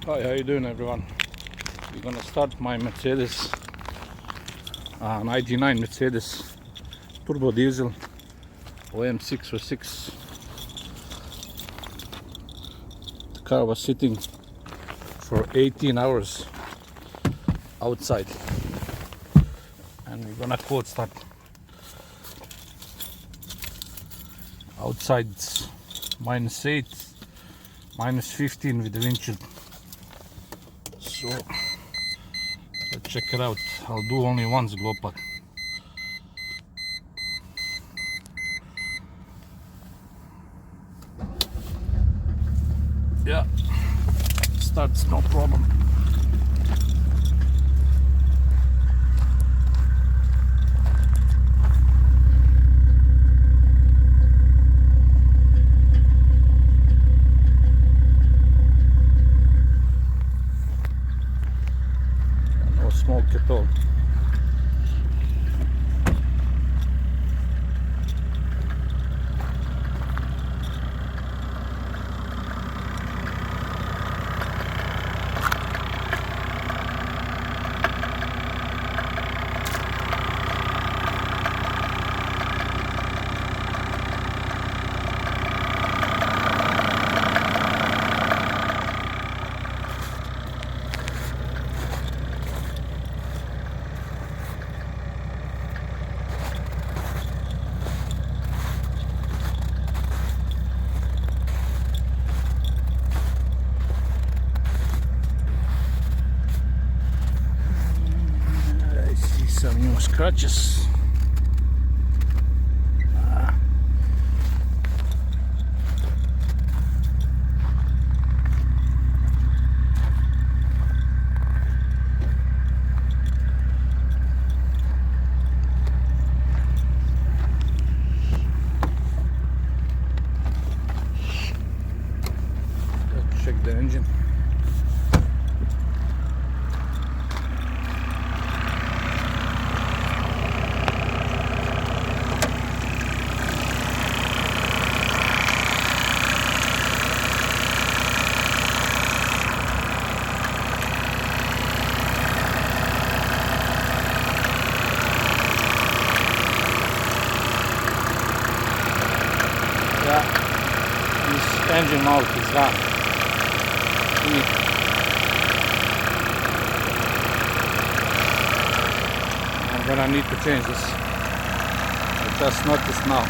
Hi, how you doing, everyone? We're gonna start my Mercedes 99 Mercedes turbo diesel OM606. The car was sitting for 18 hours outside, and we're gonna cold start. Outside it's -8, -15 with the windshield. So let's check it out. I'll do only once glow plug. Yeah, starts no problem. No smoke at all. I see some new scratches. Let's check the engine. Yeah, this engine mount is gone. I'm gonna need to change this. I just noticed now.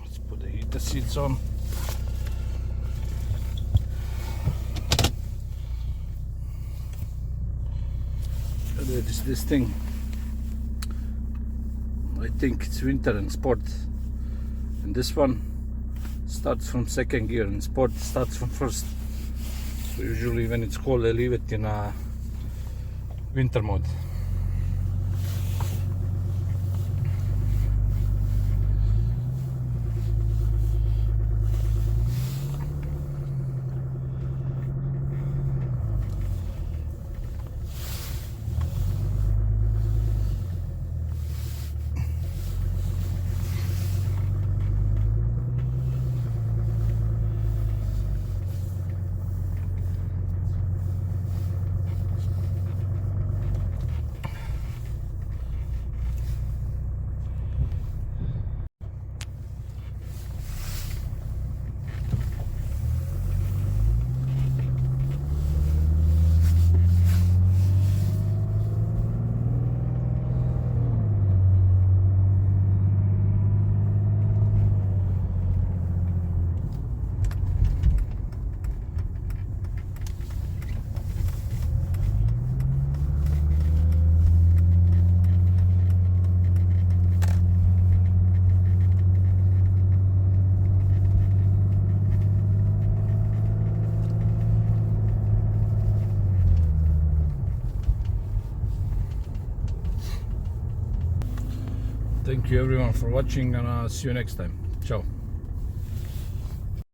Let's put the heater seats on. This thing, I think it's winter and sport, and this one starts from second gear and sport starts from first. So usually when it's cold I leave it in winter mode. Thank you everyone for watching, and see you next time. Ciao.